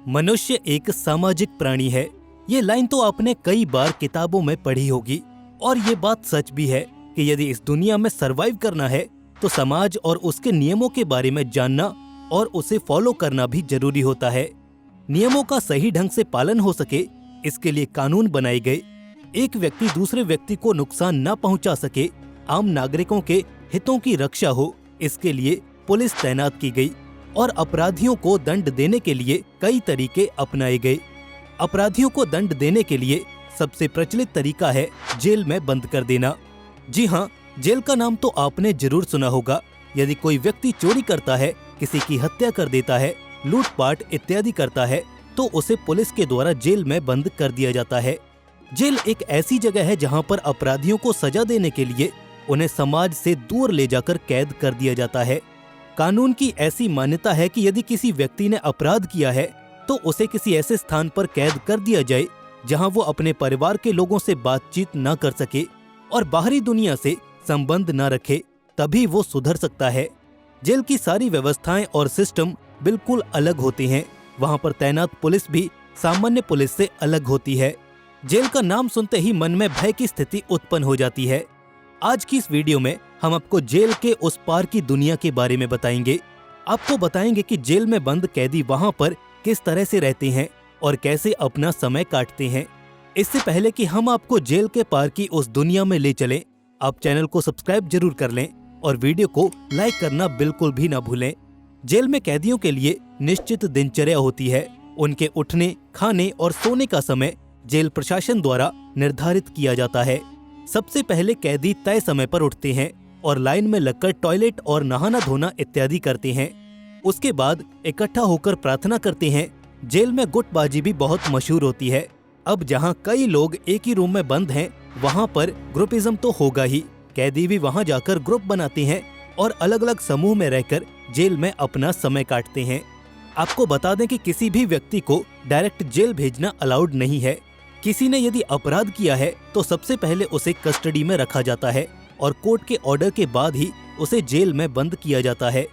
मनुष्य एक सामाजिक प्राणी है। ये लाइन तो आपने कई बार किताबों में पढ़ी होगी और ये बात सच भी है कि यदि इस दुनिया में सरवाइव करना है तो समाज और उसके नियमों के बारे में जानना और उसे फॉलो करना भी जरूरी होता है। नियमों का सही ढंग से पालन हो सके, इसके लिए कानून बनाए गए। एक व्यक्ति दूसरे व्यक्ति को नुकसान न पहुंचा सके, आम नागरिकों के हितों की रक्षा हो, इसके लिए पुलिस तैनात की गई और अपराधियों को दंड देने के लिए कई तरीके अपनाए गए। अपराधियों को दंड देने के लिए सबसे प्रचलित तरीका है जेल में बंद कर देना। जी हाँ, जेल का नाम तो आपने जरूर सुना होगा। यदि कोई व्यक्ति चोरी करता है, किसी की हत्या कर देता है, लूटपाट इत्यादि करता है तो उसे पुलिस के द्वारा जेल में बंद कर दिया जाता है। जेल एक ऐसी जगह है जहाँ पर अपराधियों को सजा देने के लिए उन्हें समाज से दूर ले जाकर कैद कर दिया जाता है। कानून की ऐसी मान्यता है कि यदि किसी व्यक्ति ने अपराध किया है तो उसे किसी ऐसे स्थान पर कैद कर दिया जाए जहां वो अपने परिवार के लोगों से बातचीत न कर सके और बाहरी दुनिया से संबंध न रखे, तभी वो सुधर सकता है। जेल की सारी व्यवस्थाएं और सिस्टम बिल्कुल अलग होते हैं। वहां पर तैनात पुलिस भी सामान्य पुलिस से अलग होती है। जेल का नाम सुनते ही मन में भय की स्थिति उत्पन्न हो जाती है। आज की इस वीडियो में हम आपको जेल के उस पार की दुनिया के बारे में बताएंगे। आपको बताएंगे कि जेल में बंद कैदी वहां पर किस तरह से रहते हैं और कैसे अपना समय काटते हैं। इससे पहले कि हम आपको जेल के पार की उस दुनिया में ले चलें, आप चैनल को सब्सक्राइब जरूर कर लें और वीडियो को लाइक करना बिल्कुल भी न भूलें। जेल में कैदियों के लिए निश्चित दिनचर्या होती है। उनके उठने, खाने और सोने का समय जेल प्रशासन द्वारा निर्धारित किया जाता है। सबसे पहले कैदी तय समय पर उठते हैं और लाइन में लगकर टॉयलेट और नहाना धोना इत्यादि करते हैं। उसके बाद इकट्ठा होकर प्रार्थना करते हैं। जेल में गुटबाजी भी बहुत मशहूर होती है। अब जहां कई लोग एक ही रूम में बंद हैं, वहां पर ग्रुपिज्म तो होगा ही। कैदी भी वहां जाकर ग्रुप बनाते हैं और अलग अलग समूह में रहकर जेल में अपना समय काटते हैं। आपको बता दें कि किसी भी व्यक्ति को डायरेक्ट जेल भेजना अलाउड नहीं है। किसी ने यदि अपराध किया है तो सबसे पहले उसे कस्टडी में रखा जाता है और कोर्ट के ऑर्डर के बाद ही उसे जेल में बंद किया जाता है।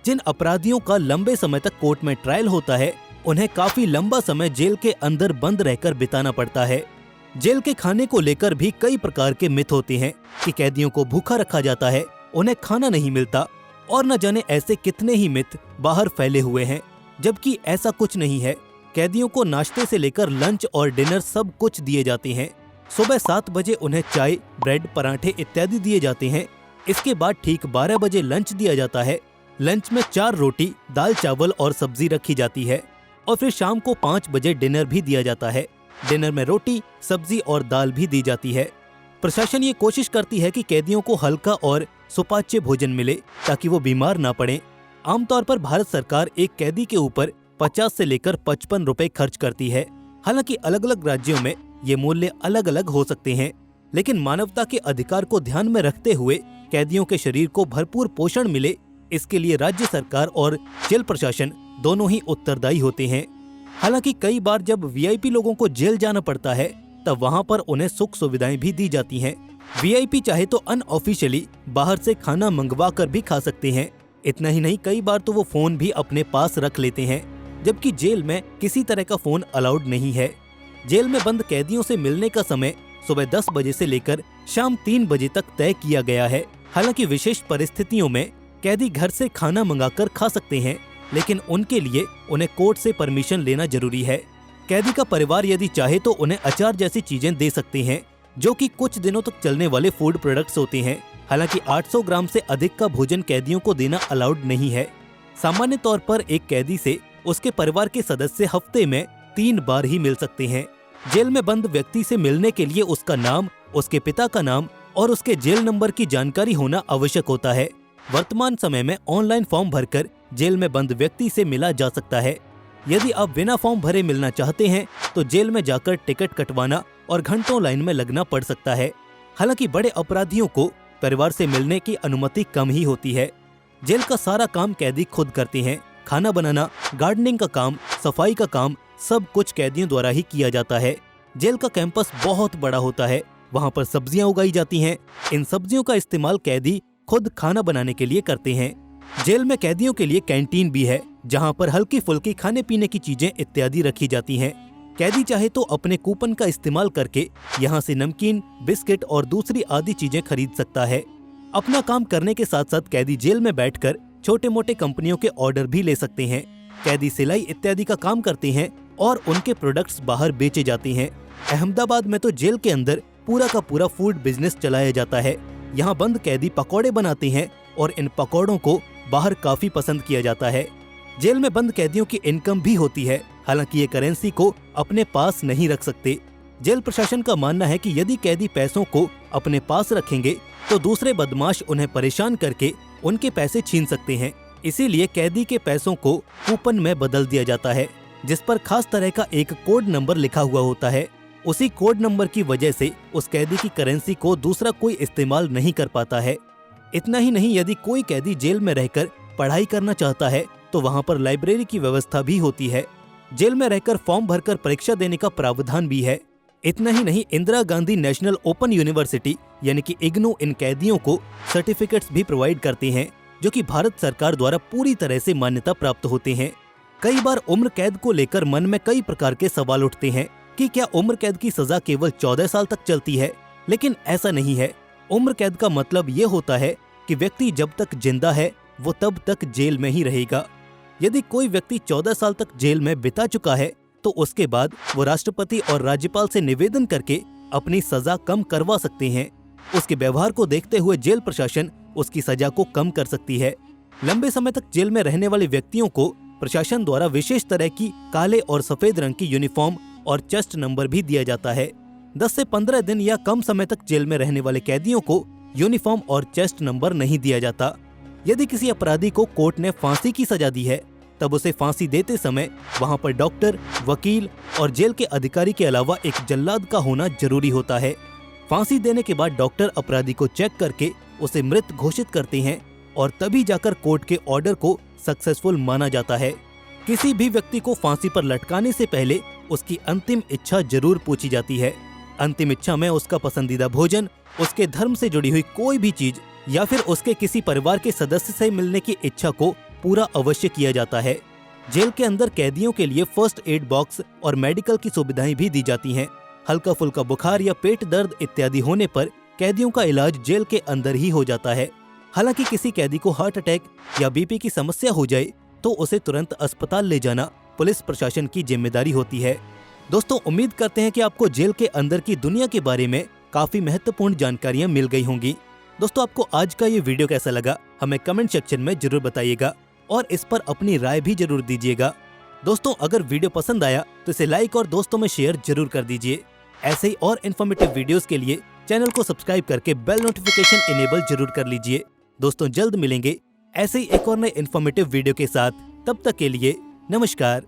जिन अपराधियों का लंबे समय तक कोर्ट में ट्रायल होता है, उन्हें काफी लंबा समय जेल के अंदर बंद रहकर बिताना पड़ता है। जेल के खाने को लेकर भी कई प्रकार के मिथ होते हैं कि कैदियों को भूखा रखा जाता है, उन्हें खाना नहीं मिलता और न जाने ऐसे कितने ही मिथ बाहर फैले हुए हैं, जबकि ऐसा कुछ नहीं है। कैदियों को नाश्ते से लेकर लंच और डिनर सब कुछ दिए जाते हैं। सुबह 7 बजे उन्हें चाय, ब्रेड, पराठे इत्यादि दिए जाते हैं। इसके बाद ठीक 12 बजे लंच दिया जाता है। लंच में 4 रोटी, दाल, चावल और सब्जी रखी जाती है और फिर शाम को 5 बजे डिनर भी दिया जाता है। डिनर में रोटी, सब्जी और दाल भी दी जाती है। प्रशासन ये कोशिश करती है कि कैदियों को हल्का और सुपाच्य भोजन मिले ताकि वो बीमार ना पड़े। आमतौर पर भारत सरकार एक कैदी के ऊपर 50 से लेकर 55 रुपए खर्च करती है। हालांकि अलग अलग राज्यों में ये मूल्य अलग अलग हो सकते हैं, लेकिन मानवता के अधिकार को ध्यान में रखते हुए कैदियों के शरीर को भरपूर पोषण मिले, इसके लिए राज्य सरकार और जेल प्रशासन दोनों ही उत्तरदायी होते हैं। हालांकि कई बार जब वीआईपी लोगों को जेल जाना पड़ता है तब वहां पर उन्हें सुख सुविधाएं भी दी जाती हैं। वीआईपी चाहे तो अनऑफिशियली बाहर से खाना मंगवा कर भी खा सकते हैं। इतना ही नहीं, कई बार तो वो फोन भी अपने पास रख लेते हैं, जबकि जेल में किसी तरह का फोन अलाउड नहीं है। जेल में बंद कैदियों से मिलने का समय सुबह 10 बजे से लेकर शाम 3 बजे तक तय किया गया है। हालांकि विशेष परिस्थितियों में कैदी घर से खाना मंगाकर खा सकते हैं, लेकिन उनके लिए उन्हें कोर्ट से परमिशन लेना जरूरी है। कैदी का परिवार यदि चाहे तो उन्हें अचार जैसी चीजें दे सकते हैं, जो कि कुछ दिनों तक चलने वाले फूड प्रोडक्ट्स होते हैं। हालांकि 800 ग्राम से अधिक का भोजन कैदियों को देना अलाउड नहीं है। सामान्य तौर पर एक कैदी से उसके परिवार के सदस्य हफ्ते में 3 बार ही मिल सकते हैं। जेल में बंद व्यक्ति से मिलने के लिए उसका नाम, उसके पिता का नाम और उसके जेल नंबर की जानकारी होना आवश्यक होता है। वर्तमान समय में ऑनलाइन फॉर्म भरकर जेल में बंद व्यक्ति से मिला जा सकता है। यदि आप बिना फॉर्म भरे मिलना चाहते हैं तो जेल में जाकर टिकट कटवाना और घंटों लाइन में लगना पड़ सकता है। हालांकि बड़े अपराधियों को परिवार से मिलने की अनुमति कम ही होती है। जेल का सारा काम कैदी खुद करते हैं। खाना बनाना, गार्डनिंग का काम, सफाई का काम सब कुछ कैदियों द्वारा ही किया जाता है। जेल का कैंपस बहुत बड़ा होता है। वहाँ पर सब्जियाँ उगाई जाती हैं। इन सब्जियों का इस्तेमाल कैदी खुद खाना बनाने के लिए करते हैं। जेल में कैदियों के लिए कैंटीन भी है, जहां पर हल्की फुल्की खाने पीने की चीजें इत्यादि रखी जाती हैं। कैदी चाहे तो अपने कूपन का इस्तेमाल करके यहां से नमकीन, बिस्किट और दूसरी आदि चीजें खरीद सकता है। अपना काम करने के साथ साथ कैदी जेल में बैठकर छोटे मोटे कंपनियों के ऑर्डर भी ले सकते हैं। कैदी सिलाई इत्यादि का काम करते हैं और उनके प्रोडक्ट्स बाहर बेचे जाते हैं। अहमदाबाद में तो जेल के अंदर पूरा का पूरा फूड बिजनेस चलाया जाता है। यहाँ बंद कैदी पकौड़े बनाते हैं और इन पकौड़ों को बाहर काफी पसंद किया जाता है। जेल में बंद कैदियों की इनकम भी होती है, हालांकि ये करेंसी को अपने पास नहीं रख सकते। जेल प्रशासन का मानना है कि यदि कैदी पैसों को अपने पास रखेंगे तो दूसरे बदमाश उन्हें परेशान करके उनके पैसे छीन सकते हैं। इसीलिए कैदी के पैसों को कूपन में बदल दिया जाता है, जिस पर खास तरह का एक कोड नंबर लिखा हुआ होता है। उसी कोड नंबर की वजह से उस कैदी की करेंसी को दूसरा कोई इस्तेमाल नहीं कर पाता है। इतना ही नहीं, यदि कोई कैदी जेल में रहकर पढ़ाई करना चाहता है तो वहाँ पर लाइब्रेरी की व्यवस्था भी होती है। जेल में रहकर फॉर्म भरकर परीक्षा देने का प्रावधान भी है। इतना ही नहीं, Indira Gandhi national open university यानी कि इग्नू इन कैदियों को सर्टिफिकेट्स भी प्रोवाइड करते हैं, जो कि भारत सरकार द्वारा पूरी तरह से मान्यता प्राप्त होते हैं। कई बार उम्र कैद को लेकर मन में कई प्रकार के सवाल उठते हैं कि क्या उम्र कैद की सजा केवल 14 साल तक चलती है, लेकिन ऐसा नहीं है। उम्र कैद का मतलब ये होता है कि व्यक्ति जब तक जिंदा है वो तब तक जेल में ही रहेगा। यदि कोई व्यक्ति 14 साल तक जेल में बिता चुका है तो उसके बाद वो राष्ट्रपति और राज्यपाल से निवेदन करके अपनी सजा कम करवा सकते हैं। उसके व्यवहार को देखते हुए जेल प्रशासन उसकी सजा को कम कर सकती है। लंबे समय तक जेल में रहने वाले व्यक्तियों को प्रशासन द्वारा विशेष तरह की काले और सफेद रंग की यूनिफॉर्म और चेस्ट नंबर भी दिया जाता है। 10 से 15 दिन या कम समय तक जेल में रहने वाले कैदियों को यूनिफॉर्म और चेस्ट नंबर नहीं दिया जाता। यदि किसी अपराधी को कोर्ट ने फांसी की सजा दी है तब उसे फांसी देते समय वहां पर डॉक्टर, वकील और जेल के अधिकारी के अलावा एक जल्लाद का होना जरूरी होता है। फांसी देने के बाद डॉक्टर अपराधी को चेक करके उसे मृत घोषित करते हैं और तभी जाकर कोर्ट के ऑर्डर को सक्सेसफुल माना जाता है। किसी भी व्यक्ति को फांसी पर लटकाने से पहले उसकी अंतिम इच्छा जरूर पूछी जाती है। अंतिम इच्छा में उसका पसंदीदा भोजन, उसके धर्म से जुड़ी हुई कोई भी चीज या फिर उसके किसी परिवार के सदस्य से मिलने की इच्छा को पूरा अवश्य किया जाता है। जेल के अंदर कैदियों के लिए फर्स्ट एड बॉक्स और मेडिकल की सुविधाएं भी दी जाती हैं। हल्का फुल्का बुखार या पेट दर्द इत्यादि होने पर कैदियों का इलाज जेल के अंदर ही हो जाता है। हालांकि किसी कैदी को हार्ट अटैक या बीपी की समस्या हो जाए तो उसे तुरंत अस्पताल ले जाना पुलिस प्रशासन की जिम्मेदारी होती है। दोस्तों, उम्मीद करते हैं कि आपको जेल के अंदर की दुनिया के बारे में काफी महत्वपूर्ण जानकारियां मिल गई होंगी। दोस्तों, आपको आज का ये वीडियो कैसा लगा हमें कमेंट सेक्शन में जरूर बताइएगा और इस पर अपनी राय भी जरूर दीजिएगा। दोस्तों, अगर वीडियो पसंद आया तो इसे लाइक और दोस्तों में शेयर जरूर कर दीजिए। ऐसे ही और इन्फॉर्मेटिव वीडियोस के लिए चैनल को सब्सक्राइब करके बेल नोटिफिकेशन इनेबल जरूर कर लीजिए। दोस्तों, जल्द मिलेंगे ऐसे ही एक और नए इन्फॉर्मेटिव वीडियो के साथ। तब तक के लिए नमस्कार।